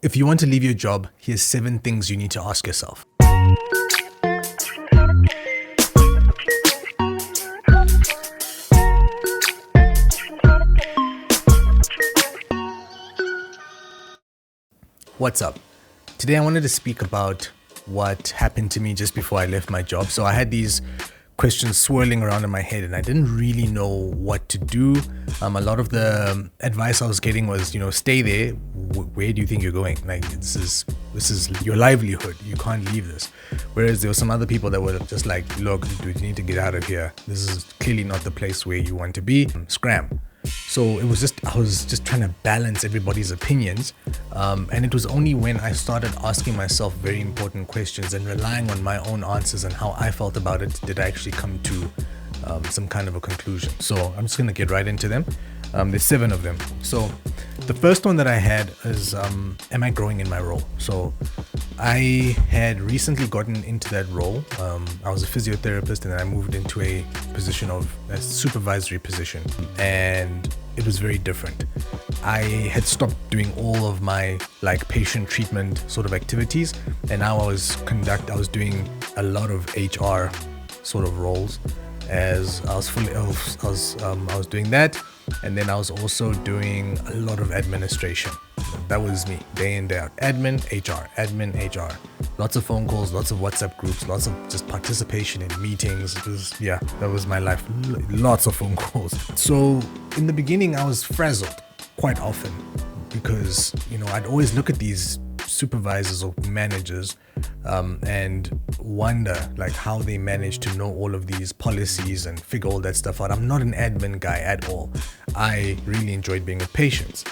If you want to leave your job, here's 7 things you need to ask yourself. What's up? Today I wanted to speak about what happened to me just before I left my job. So I had these questions swirling around in my head and I didn't really know what to do. A lot of the advice I was getting was, stay there. Where do you think you're going? Like, this is your livelihood. You can't leave this. Whereas there were some other people that were just like, look, dude, you need to get out of here. This is clearly not the place where you want to be. Scram. So I was just trying to balance everybody's opinions. And it was only when I started asking myself very important questions and relying on my own answers and how I felt about it did I actually come to some kind of a conclusion. So I'm just going to get right into them. There's 7 of them. So the first one that I had is, am I growing in my role? So I had recently gotten into that role. I was a physiotherapist and then I moved into a position of a supervisory position, and it was very different. I had stopped doing all of my patient treatment sort of activities, and now I was doing a lot of HR sort of roles. As I was doing that, and then I was also doing a lot of administration. That was me, day in, day out. Admin, HR. Lots of phone calls, lots of WhatsApp groups, lots of just participation in meetings. That was my life. Lots of phone calls. So in the beginning, I was frazzled quite often because, I'd always look at these supervisors or managers and wonder how they manage to know all of these policies and figure all that stuff out. I'm not an admin guy at all. I really enjoyed being with patients.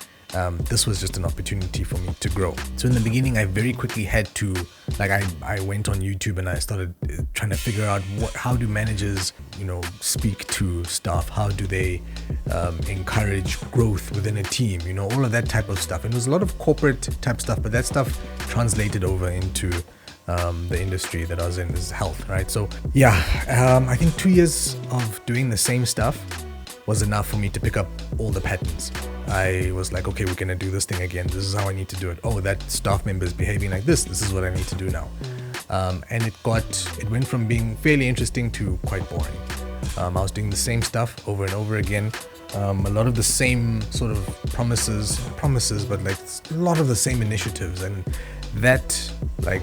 This was just an opportunity for me to grow. So in the beginning, I very quickly had to, I went on YouTube and I started trying to figure out how do managers, speak to staff? How do they encourage growth within a team? All of that type of stuff. And it was a lot of corporate type stuff, but that stuff translated over into the industry that I was in, is health, right? So I think 2 years of doing the same stuff was enough for me to pick up all the patterns. I was like, okay, we're gonna do this thing again. This is how I need to do it. Oh, that staff member is behaving like this. This is what I need to do now. And it went from being fairly interesting to quite boring. I was doing the same stuff over and over again. A lot of the same sort of promises, but a lot of the same initiatives, and that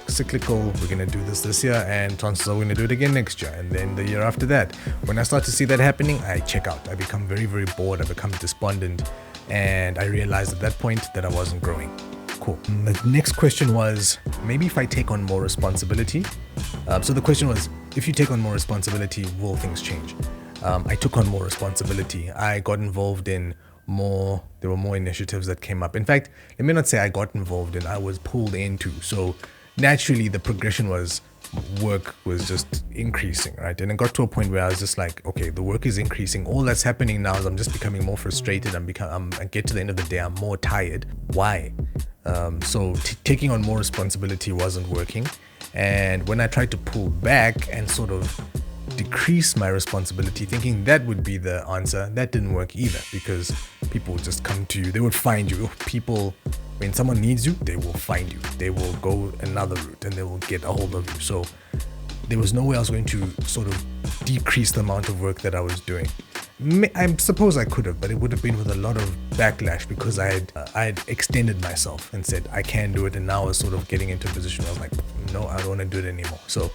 cyclical, we're going to do this year and chances are we're going to do it again next year and then the year after that. When I start to see that happening, I check out. I become very, very bored. I become despondent, and I realized at that point that I wasn't growing. Cool. The next question was, maybe if I take on more responsibility. So the question was, if you take on more responsibility, will things change? I took on more responsibility. I got involved in there were more initiatives that came up. In fact, let me not say I got involved in, I was pulled into. So naturally the progression was, work was just increasing, right? And it got to a point where I was just like, okay, the work is increasing. All that's happening now is I'm just becoming more frustrated. I get to the end of the day, I'm more tired. Why? So taking on more responsibility wasn't working. And when I tried to pull back and sort of decrease my responsibility, thinking that would be the answer, that didn't work either, because people would just come to you. They would find you. People, when someone needs you, they will find you. They will go another route and they will get a hold of you. So there was no way I was going to sort of decrease the amount of work that I was doing. I suppose I could have, but it would have been with a lot of backlash, because I had extended myself and said I can do it, and now I was sort of getting into a position where I was like, no, I don't want to do it anymore. So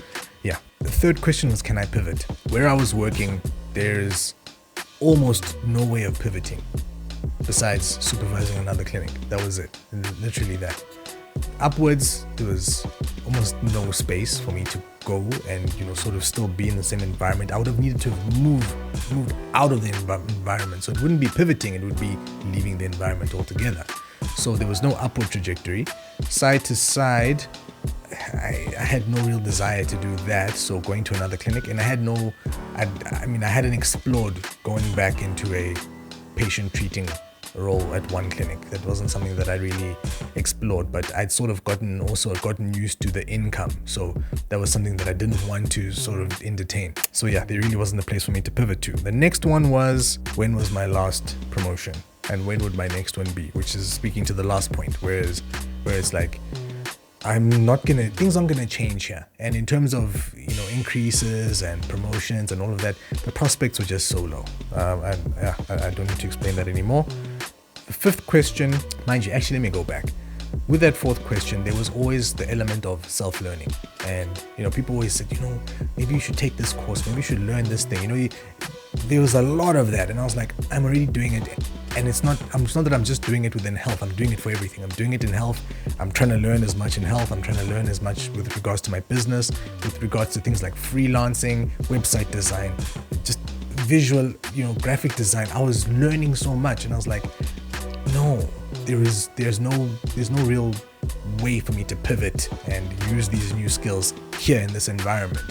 the third question was, can I pivot? Where I was working, there's almost no way of pivoting besides supervising another clinic. That was it, literally that. Upwards, there was almost no space for me to go and sort of still be in the same environment. I would have needed to have moved out of the environment. So it wouldn't be pivoting, it would be leaving the environment altogether. So there was no upward trajectory. Side to side, I had no real desire to do that, so going to another clinic, and I hadn't explored going back into a patient treating role at one clinic. That wasn't something that I really explored, but I'd sort of gotten used to the income, so that was something that I didn't want to sort of entertain. So there really wasn't a place for me to pivot to. The next one was, when was my last promotion and when would my next one be, which is speaking to the last point, whereas where it's like, things aren't gonna change here. And in terms of, increases and promotions and all of that, the prospects were just so low. I don't need to explain that anymore. The fifth question, mind you, actually, let me go back. With that fourth question, there was always the element of self-learning. And, people always said, maybe you should take this course, maybe you should learn this thing. There was a lot of that. And I was like, I'm already doing it. And it's not that I'm just doing it within health. I'm doing it for everything. I'm doing it in health. I'm trying to learn as much in health. I'm trying to learn as much with regards to my business, with regards to things like freelancing, website design, just visual, graphic design. I was learning so much, and I was like, no, there's no real way for me to pivot and use these new skills here in this environment.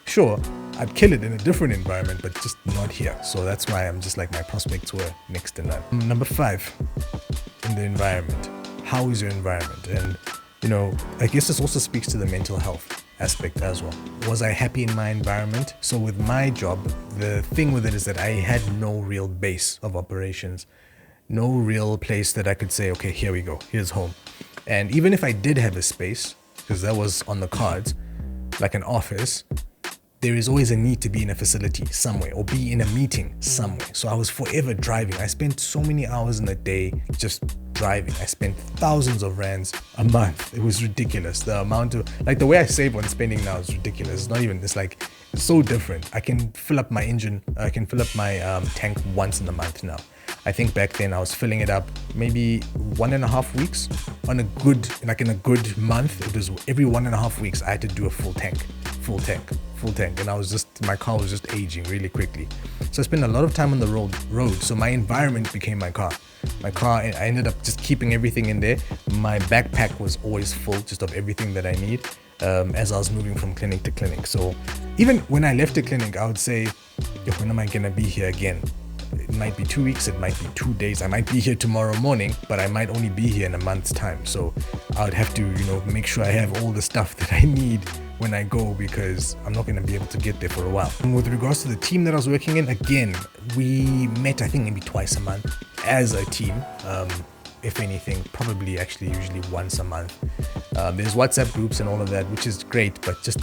Sure, I'd kill it in a different environment, but just not here. So that's why I'm just like, my prospects were next to none. Number 5, in the environment. How is your environment? And, I guess this also speaks to the mental health aspect as well. Was I happy in my environment? So with my job, the thing with it is that I had no real base of operations, no real place that I could say, okay, here we go, here's home. And even if I did have a space, because that was on the cards, like an office, there is always a need to be in a facility somewhere or be in a meeting somewhere. So I was forever driving. I spent so many hours in a day just driving. I spent thousands of rands a month. It was ridiculous. The amount of, the way I save on spending now is ridiculous. It's so different. I can fill up my tank once in a month now. I think back then I was filling it up maybe 1.5 weeks in a good month. It was every 1.5 weeks I had to do a full tank. And my car was just aging really quickly. So I spent a lot of time on the road. So my environment became my car. I ended up just keeping everything in there. My backpack was always full just of everything that I need as I was moving from clinic to clinic. So even when I left the clinic, I would say, when am I going to be here again? It might be 2 weeks, it might be 2 days. I might be here tomorrow morning, but I might only be here in a month's time. So I would have to, make sure I have all the stuff that I need when I go, because I'm not going to be able to get there for a while. And with regards to the team that I was working in, again, we met, I think, maybe twice a month as a team. If anything, probably actually usually once a month. There's WhatsApp groups and all of that, which is great, but just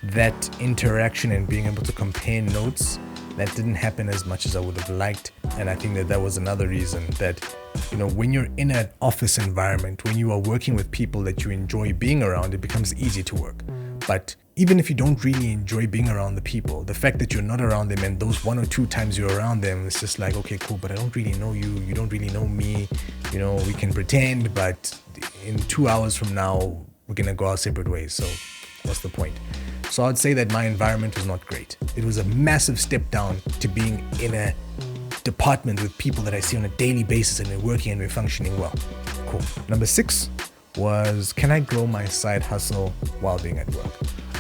that interaction and being able to compare notes, that didn't happen as much as I would have liked. And I think that was another reason that, when you're in an office environment, when you are working with people that you enjoy being around, it becomes easy to work. But even if you don't really enjoy being around the people, the fact that you're not around them and those 1 or 2 times you're around them, it's just like, okay, cool, but I don't really know you. You don't really know me. We can pretend, but in 2 hours from now, we're going to go our separate ways. So what's the point? So I'd say that my environment was not great. It was a massive step down to being in a department with people that I see on a daily basis and we're working and we're functioning well. Cool. Number 6 was, can I grow my side hustle while being at work?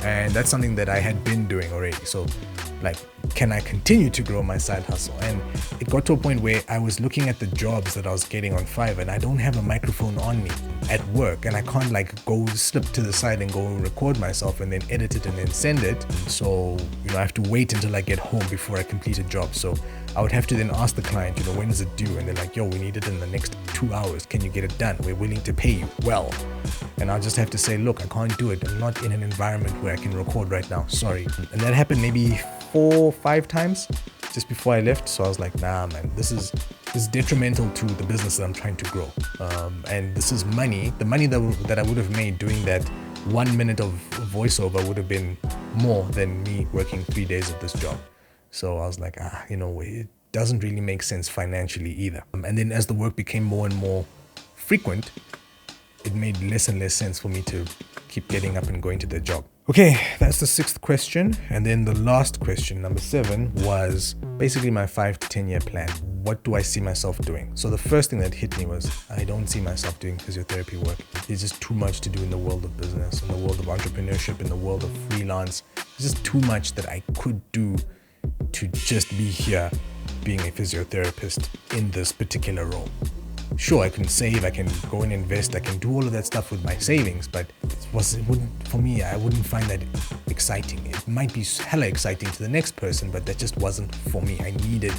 And that's something that I had been doing already. So can I continue to grow my side hustle? And it got to a point where I was looking at the jobs that I was getting on Fiverr, and I don't have a microphone on me at work, and I can't go slip to the side and go record myself and then edit it and then send it. So, I have to wait until I get home before I complete a job. So I would have to then ask the client, when is it due? And they're like, yo, we need it in the next 2 hours. Can you get it done? We're willing to pay you well. And I'll just have to say, look, I can't do it. I'm not in an environment where I can record right now. Sorry. And that happened maybe 4 or 5 times just before I left. So I was like, nah, man, this is detrimental to the business that I'm trying to grow. And this is money. The money that I would have made doing that 1 minute of voiceover would have been more than me working 3 days at this job. So I was like, it doesn't really make sense financially either. And then as the work became more and more frequent, it made less and less sense for me to keep getting up and going to the job. Okay, that's the 6th question. And then the last question, number 7, was basically my 5 to 10 year plan. What do I see myself doing? So the first thing that hit me was, I don't see myself doing physiotherapy work. There's just too much to do in the world of business, in the world of entrepreneurship, in the world of freelance. There's just too much that I could do to just be here being a physiotherapist in this particular role. Sure, I can save, I can go and invest, I can do all of that stuff with my savings, but for me, I wouldn't find that exciting. It might be hella exciting to the next person, but that just wasn't for me. I needed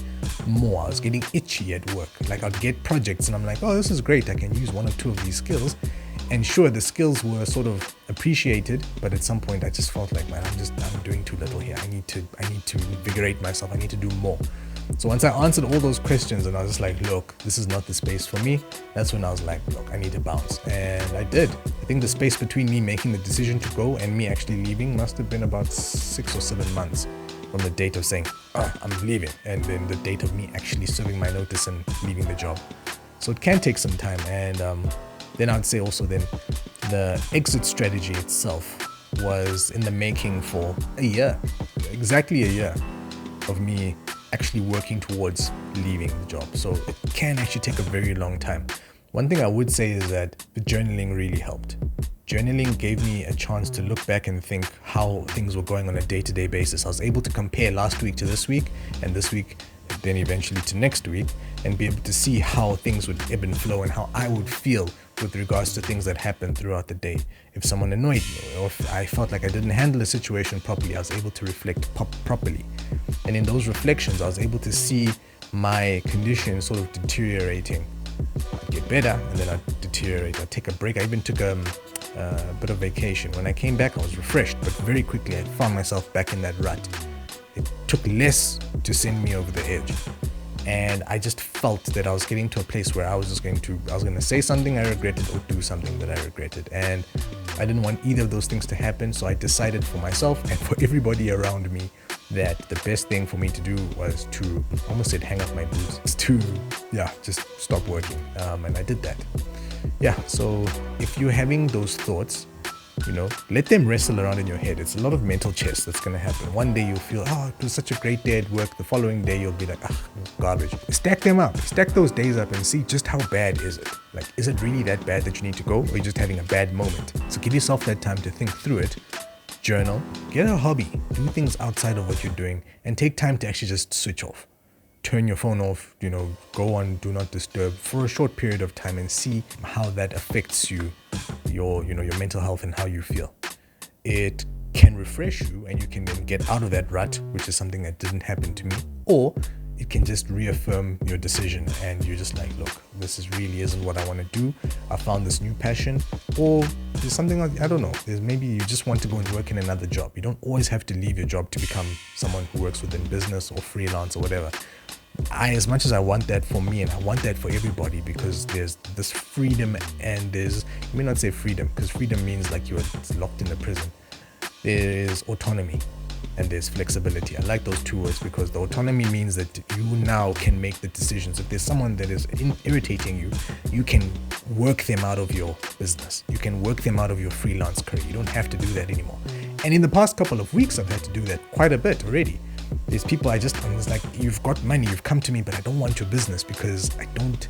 more. I was getting itchy at work. I'd get projects and I'm like, oh, this is great. I can use 1 or 2 of these skills And sure, the skills were sort of appreciated, but at some point I just felt like, man, I'm doing too little here. I need to invigorate myself. I need to do more. So once I answered all those questions and I was just like, look, this is not the space for me, that's when I was like, look, I need to bounce. And I did. I think the space between me making the decision to go and me actually leaving must have been about 6 or 7 months from the date of saying, I'm leaving, and then the date of me actually serving my notice and leaving the job. So it can take some time. And then I'd say also then the exit strategy itself was in the making for a year, exactly a year of me actually working towards leaving the job. So it can actually take a very long time. One thing I would say is that the journaling really helped. Journaling gave me a chance to look back and think how things were going on a day-to-day basis. I was able to compare last week to this week, and this week then eventually to next week, and be able to see how things would ebb and flow and how I would feel with regards to things that happened throughout the day. If someone annoyed me or if I felt like I didn't handle a situation properly, I was able to reflect properly. And in those reflections, I was able to see my condition sort of deteriorating. I'd get better and then I'd deteriorate. I'd take a break. I even took a bit of vacation. When I came back, I was refreshed, but very quickly I found myself back in that rut. It took less to send me over the edge. And I just felt that I was getting to a place where I was going to say something I regretted or do something that I regretted. And I didn't want either of those things to happen. So I decided for myself and for everybody around me that the best thing for me to do was to, almost said hang up my boots, to just stop working. And I did that. So if you're having those thoughts, let them wrestle around in your head. It's a lot of mental chess that's going to happen. One day you'll feel, it was such a great day at work. The following day you'll be like, garbage. Stack them up. Stack those days up and see just how bad is it. Like, is it really that bad that you need to go, or are you just having a bad moment? So give yourself that time to think through it. Journal, get a hobby, do things outside of what you're doing, and take time to actually just switch off. Turn your phone off, go on do not disturb for a short period of time and see how that affects you, your mental health and how you feel. It can refresh you and you can then get out of that rut, which is something that didn't happen to me, or it can just reaffirm your decision and you're just like, look, this really isn't what I want to do. I found this new passion, or there's something like, I don't know, there's maybe you just want to go and work in another job. You don't always have to leave your job to become someone who works within business or freelance or whatever. As much as I want that for me, and I want that for everybody, because there's this freedom, and there's, you may not say freedom, because freedom means like you're locked in a prison. There is autonomy and there's flexibility. I like those two words because the autonomy means that you now can make the decisions. If there's someone that is irritating you, you can work them out of your business. You can work them out of your freelance career. You don't have to do that anymore. And in the past couple of weeks, I've had to do that quite a bit already. There's people I'm just like, you've got money, you've come to me, but I don't want your business because I don't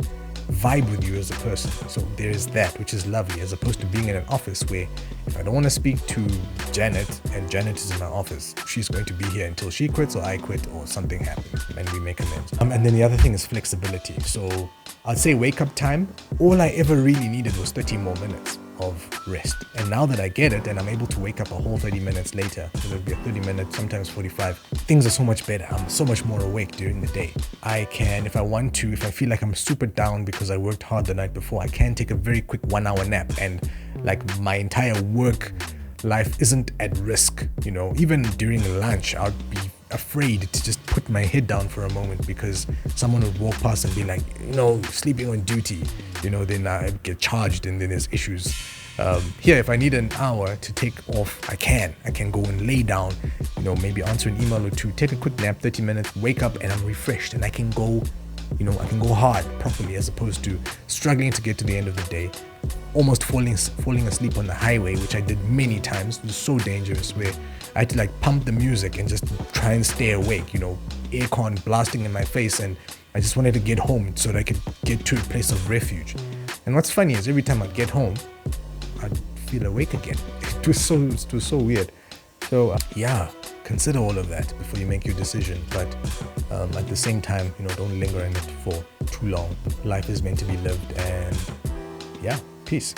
vibe with you as a person. So there is that, which is lovely, as opposed to being in an office where if I don't want to speak to Janet and Janet is in my office, she's going to be here until she quits or I quit or something happens and we make amends. And then the other thing is flexibility. So I'd say wake up time, all I ever really needed was 30 more minutes of rest. And now that I get it and I'm able to wake up a whole 30 minutes later, it'll be a 30 minutes, sometimes 45, things are so much better. I'm so much more awake during the day. I can, if I want to, if I feel like I'm super down because I worked hard the night before, I can take a very quick 1 hour nap and like my entire work life isn't at risk. Even during lunch, I'd be afraid to just put my head down for a moment because someone would walk past and be like, sleeping on duty, then I get charged and then there's issues. Here, if I need an hour to take off, I can go and lay down, maybe answer an email or two, take a quick nap, 30 minutes, wake up and I'm refreshed and I can go hard properly, as opposed to struggling to get to the end of the day, almost falling asleep on the highway, which I did many times. It was so dangerous where I had to like pump the music and just try and stay awake, aircon blasting in my face, and I just wanted to get home so that I could get to a place of refuge. And what's funny is every time I'd get home, I'd feel awake again. It was so weird. So consider all of that before you make your decision. But at the same time, don't linger in it for too long. Life is meant to be lived, and peace.